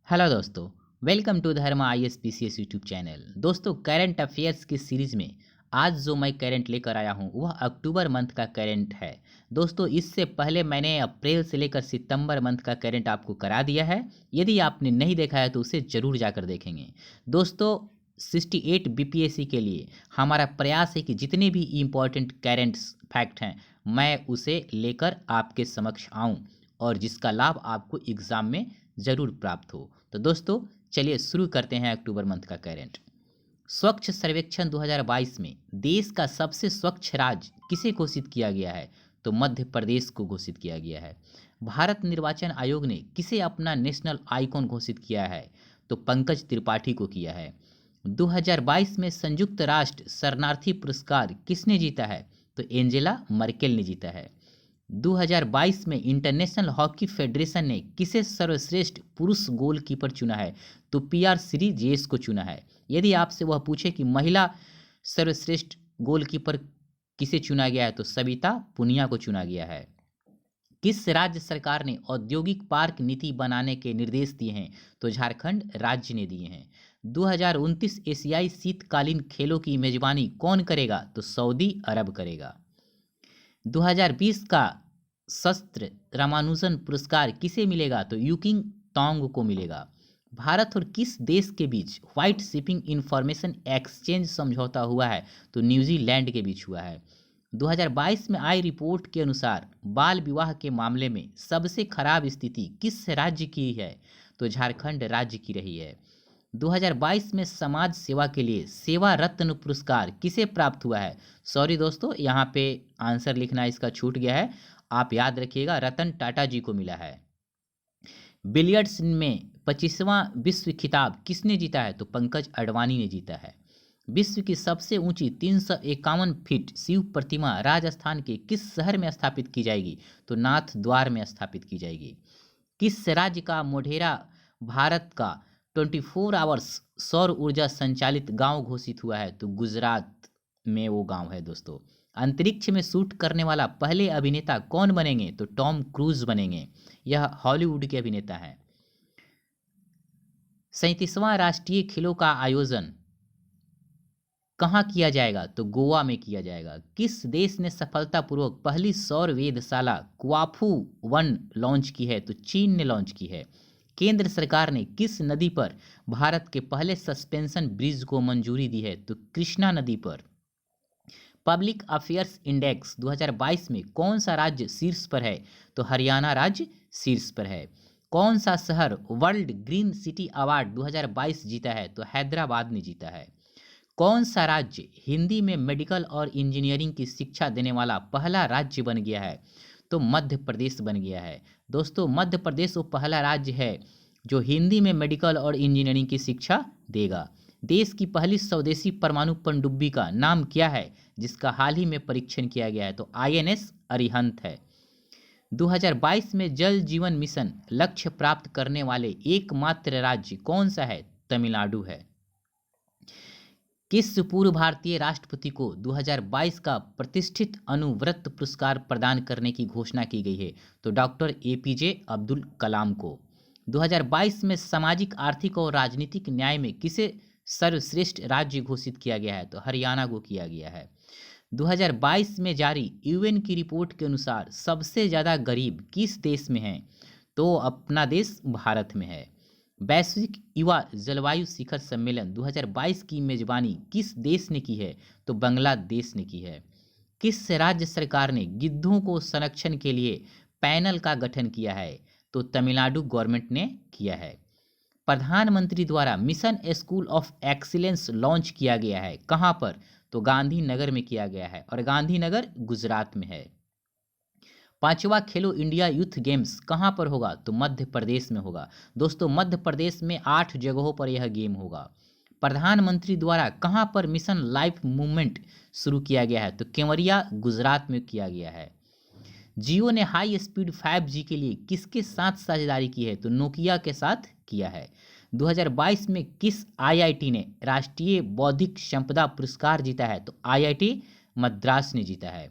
Hello दोस्तों। Welcome to Dharma ISPCS YouTube channel. दोस्तों, current affairs की सीरीज़ में आज जो मैं करंट लेकर आया हूं वह अक्टूबर मंथ का करंट है। दोस्तों, इससे पहले मैंने अप्रैल से लेकर सितंबर मंथ का करंट आपको करा दिया है। यदि आपने नहीं देखा है तो उसे ज़रूर जाकर देखेंगे। दोस्तों, 68 BPSC के लिए हमारा प्रयास है कि जितने भी इम्पोर्टेंट करंट्स फैक्ट हैं मैं उसे लेकर आपके समक्ष आऊं और जिसका लाभ आपको एग्ज़ाम में ज़रूर प्राप्त हो। तो दोस्तों, चलिए शुरू करते हैं अक्टूबर मंथ का करंट। स्वच्छ सर्वेक्षण 2022 में देश का सबसे स्वच्छ राज्य किसे घोषित किया गया है? तो मध्य प्रदेश को घोषित किया गया है। भारत निर्वाचन आयोग ने किसे अपना नेशनल आइकॉन घोषित किया है? तो पंकज त्रिपाठी को किया है। 2022 में संयुक्त राष्ट्र शरणार्थी पुरस्कार किसने जीता है? तो एंजेला मर्केल ने जीता है। 2022 में इंटरनेशनल हॉकी फेडरेशन ने किसे सर्वश्रेष्ठ पुरुष गोलकीपर चुना है? तो PR श्रीजेश को चुना है। यदि आपसे वह पूछे कि महिला सर्वश्रेष्ठ गोलकीपर किसे चुना गया है तो सविता पुनिया को चुना गया है। किस राज्य सरकार ने औद्योगिक पार्क नीति बनाने के निर्देश दिए हैं? तो झारखंड राज्य ने दिए हैं। 2029 एशियाई शीतकालीन खेलों की मेजबानी कौन करेगा? तो सऊदी अरब करेगा। 2020 का शस्त्र रामानुजन पुरस्कार किसे मिलेगा? तो यूकिंग टोंग को मिलेगा। भारत और किस देश के बीच व्हाइट शिपिंग इंफॉर्मेशन एक्सचेंज समझौता हुआ है? तो न्यूजीलैंड के बीच हुआ है। 2022 में आई रिपोर्ट के अनुसार बाल विवाह के मामले में सबसे खराब स्थिति किस राज्य की है? तो झारखंड राज्य की रही है। 2022 में समाज सेवा के लिए सेवा रत्न पुरस्कार किसे प्राप्त हुआ है? सॉरी दोस्तों, यहाँ पे आंसर लिखना इसका छूट गया है। आप याद रखिएगा, रतन टाटा जी को मिला है। बिलियर्ड्स में 25वां विश्व खिताब किसने जीता है? तो पंकज अडवाणी ने जीता है। विश्व की सबसे ऊंची 351 फीट शिव प्रतिमा राजस्थान के किस शहर में स्थापित की जाएगी? तो नाथ द्वार में स्थापित की जाएगी। किस राज्य का मोढेरा भारत का 24 आवर्स सौर ऊर्जा संचालित गांव घोषित हुआ है? तो गुजरात में वो गांव है। दोस्तों, अंतरिक्ष में शूट करने वाला पहले अभिनेता कौन बनेंगे? तो टॉम क्रूज बनेंगे। यह हॉलीवुड के अभिनेता हैं। 37वां राष्ट्रीय खेलों का आयोजन कहाँ किया जाएगा? तो गोवा में किया जाएगा। किस देश ने सफलतापूर्वक पहली सौर वेधशाला क्वाफू 1 लॉन्च की है? तो चीन ने लॉन्च की है। केंद्र सरकार ने किस नदी पर भारत के पहले सस्पेंशन ब्रिज को मंजूरी दी है? तो कृष्णा नदी पर। पब्लिक अफेयर्स इंडेक्स 2022 में कौन सा राज्य शीर्ष पर है? तो हरियाणा राज्य शीर्ष पर है। कौन सा शहर वर्ल्ड ग्रीन सिटी अवार्ड 2022 जीता है? तो हैदराबाद ने जीता है। कौन सा राज्य हिंदी में मेडिकल और इंजीनियरिंग की शिक्षा देने वाला पहला राज्य बन गया है? तो मध्य प्रदेश बन गया है। दोस्तों, मध्य प्रदेश वो पहला राज्य है जो हिंदी में मेडिकल और इंजीनियरिंग की शिक्षा देगा। देश की पहली स्वदेशी परमाणु पनडुब्बी का नाम क्या है जिसका हाल ही में परीक्षण किया गया है? तो INS अरिहंत है। 2022 में जल जीवन मिशन लक्ष्य प्राप्त करने वाले एकमात्र राज्य कौन सा है? तमिलनाडु है। किस पूर्व भारतीय राष्ट्रपति को 2022 का प्रतिष्ठित अनुव्रत पुरस्कार प्रदान करने की घोषणा की गई है? तो डॉक्टर APJ अब्दुल कलाम को। 2022 में सामाजिक, आर्थिक और राजनीतिक न्याय में किसे सर्वश्रेष्ठ राज्य घोषित किया गया है? तो हरियाणा को किया गया है। 2022 में जारी UN की रिपोर्ट के अनुसार सबसे ज़्यादा गरीब किस देश में हैं? तो अपना देश भारत में है। वैश्विक युवा जलवायु शिखर सम्मेलन 2022 की मेजबानी किस देश ने की है? तो बांग्लादेश ने की है। किस राज्य सरकार ने गिद्धों को संरक्षण के लिए पैनल का गठन किया है? तो तमिलनाडु गवर्नमेंट ने किया है। प्रधानमंत्री द्वारा mission school of excellence launch किया गया है, कहाँ पर? तो गांधीनगर में किया गया है और गांधीनगर गुजरात में है। 5वां खेलो इंडिया यूथ गेम्स कहाँ पर होगा? तो मध्य प्रदेश में होगा। दोस्तों, मध्य प्रदेश में 8 जगहों पर यह गेम होगा। प्रधानमंत्री द्वारा कहाँ पर मिशन लाइफ मूवमेंट शुरू किया गया है? तो केवड़िया गुजरात में किया गया है। जियो ने हाई स्पीड 5G के लिए किसके साथ साझेदारी की है? तो नोकिया के साथ किया है। 2022 में किस IIT ने राष्ट्रीय बौद्धिक संपदा पुरस्कार जीता है? तो IIT मद्रास ने जीता है।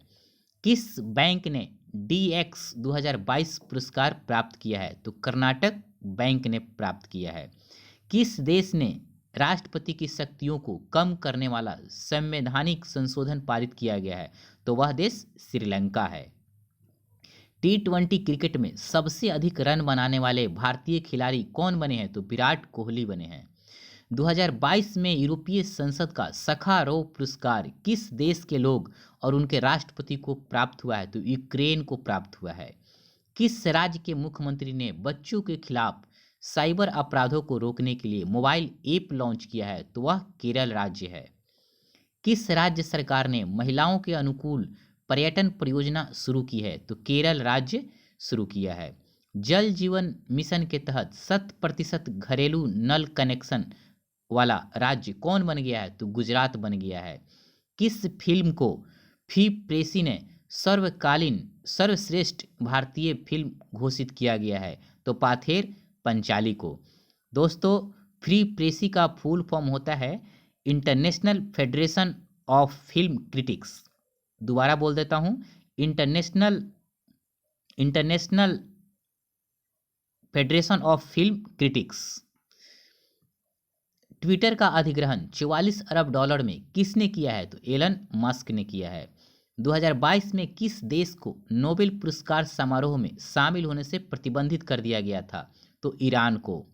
किस बैंक ने DX 2022 पुरस्कार प्राप्त किया है? तो कर्नाटक बैंक ने प्राप्त किया है। किस देश ने राष्ट्रपति की शक्तियों को कम करने वाला संवैधानिक संशोधन पारित किया गया है? तो वह देश श्रीलंका है। T20 क्रिकेट में सबसे अधिक रन बनाने वाले भारतीय खिलाड़ी कौन बने हैं? तो विराट कोहली बने हैं। 2022 में यूरोपीय संसद का सखारोव पुरस्कार किस देश के लोग और उनके राष्ट्रपति को प्राप्त हुआ है? तो यूक्रेन को प्राप्त हुआ है। किस राज्य के मुख्यमंत्री ने बच्चों के खिलाफ साइबर अपराधों को रोकने के लिए मोबाइल ऐप लॉन्च किया है? तो वह केरल राज्य है। किस राज्य सरकार ने महिलाओं के अनुकूल पर्यटन परियोजना शुरू की है? तो केरल राज्य शुरू किया है। जल जीवन मिशन के तहत 100% घरेलू नल कनेक्शन वाला राज्य कौन बन गया है? तो गुजरात बन गया है। किस फिल्म को फी प्रेसी ने सर्वकालीन सर्वश्रेष्ठ भारतीय फिल्म घोषित किया गया है? तो पाथेर पंचाली को। दोस्तों, फ्री प्रेसी का फुल फॉर्म होता है international federation of film critics. दोबारा बोल देता हूं, international federation of film critics. Twitter का अधिग्रहण 44 अरब डॉलर में किसने किया है? तो एलन मस्क ने किया है। 2022 में किस देश को नोबेल पुरस्कार समारोह में शामिल होने से प्रतिबंधित कर दिया गया था? तो ईरान को।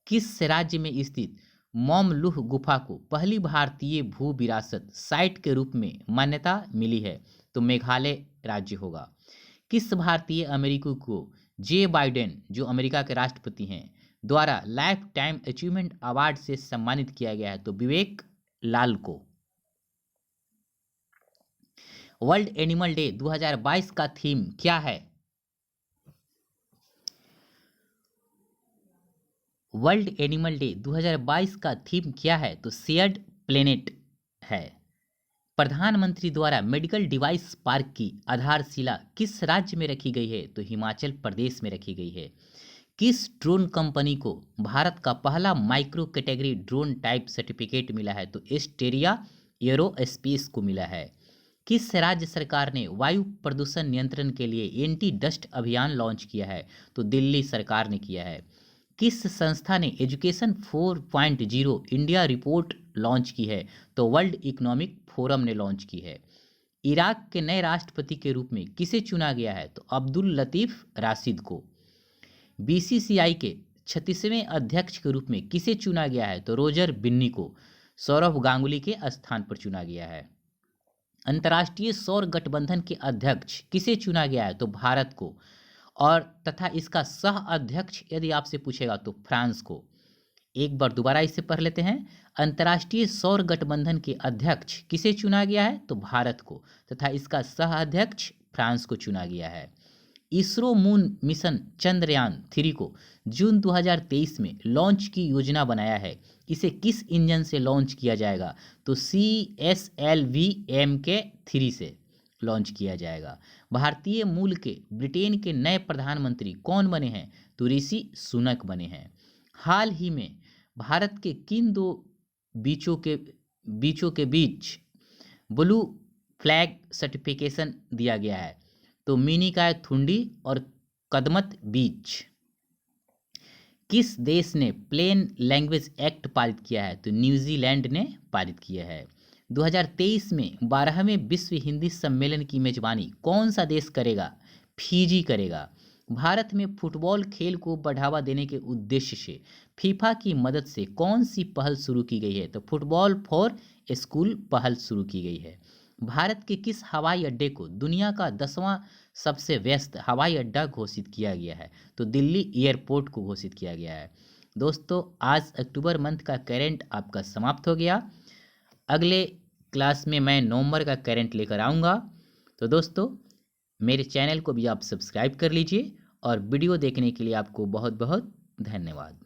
किस राज्य में स्थित मौमलुह गुफा को पहली भारतीय भू विरासत साइट के रूप में मान्यता मिली है? तो मेघालय राज्य होगा। किस भारतीय अमेरिकी को जे बाइडेन, जो अमेरिका के राष्ट्रपति हैं, द्वारा लाइफ टाइम अचीवमेंट अवार्ड से सम्मानित किया गया है? तो विवेक लाल को। वर्ल्ड एनिमल डे 2022 का थीम क्या है? वर्ल्ड एनिमल डे 2022 का थीम क्या है? तो शेयर्ड प्लेनेट है। प्रधानमंत्री द्वारा मेडिकल डिवाइस पार्क की आधारशिला किस राज्य में रखी गई है? तो हिमाचल प्रदेश में रखी गई है। किस ड्रोन कंपनी को भारत का पहला micro category drone type certificate मिला है? तो एस्टेरिया एरोस्पेस को मिला है। किस राज्य सरकार ने वायु प्रदूषण नियंत्रण के लिए एंटी डस्ट अभियान लॉन्च किया है? तो दिल्ली सरकार ने किया है। किस संस्था ने एजुकेशन 4.0 इंडिया रिपोर्ट लॉन्च की है? तो वर्ल्ड इकोनॉमिक फोरम ने लॉन्च की है। इराक के नए राष्ट्रपति के रूप में किसे चुना गया है? तो अब्दुल लतीफ राशिद को। बीसीसीआई के 36वें अध्यक्ष के रूप में किसे चुना गया है? तो रोजर बिन्नी को सौरव गांगुली के स्थान पर चुना गया है। अंतर्राष्ट्रीय सौर गठबंधन के अध्यक्ष किसे चुना गया है? तो भारत को। और तथा इसका सह अध्यक्ष यदि आपसे पूछेगा तो फ्रांस को। एक बार दोबारा इसे पढ़ लेते हैं। अंतर्राष्ट्रीय सौर गठबंधन के अध्यक्ष किसे चुना गया है? तो भारत को, तथा इसका सह अध्यक्ष फ्रांस को चुना गया है। इसरो मून मिशन चंद्रयान 3 को जून 2023 में लॉन्च की योजना बनाया है। इसे किस इंजन से लॉन्च किया जाएगा? तो CSLV Mk3 से लॉन्च किया जाएगा। भारतीय मूल के ब्रिटेन के नए प्रधानमंत्री कौन बने हैं? तो ऋषि सुनक बने हैं। हाल ही में भारत के किन दो बीचों के बीच ब्लू फ्लैग सर्टिफिकेशन दिया गया है? तो मिनिकॉय थुंडी और कदमत बीच। किस देश ने प्लेन लैंग्वेज एक्ट पारित किया है? तो न्यूजीलैंड ने पारित किया है। 2023 में 12वें विश्व हिंदी सम्मेलन की मेजबानी कौन सा देश करेगा? फिजी करेगा। भारत में फुटबॉल खेल को बढ़ावा देने के उद्देश्य से फीफा की मदद से कौन सी पहल शुरू की गई है? तो फुटबॉल फॉर स्कूल पहल शुरू की गई है। भारत के किस हवाई अड्डे को दुनिया का 10वां सबसे व्यस्त हवाई अड्डा घोषित किया गया है? तो दिल्ली एयरपोर्ट को घोषित किया गया है। दोस्तों, आज अक्टूबर मंथ का करंट आपका समाप्त हो गया। अगले क्लास में मैं नवंबर का करंट लेकर आऊँगा। तो दोस्तों, मेरे चैनल को भी आप सब्सक्राइब कर लीजिए और वीडियो देखने के लिए आपको बहुत बहुत धन्यवाद।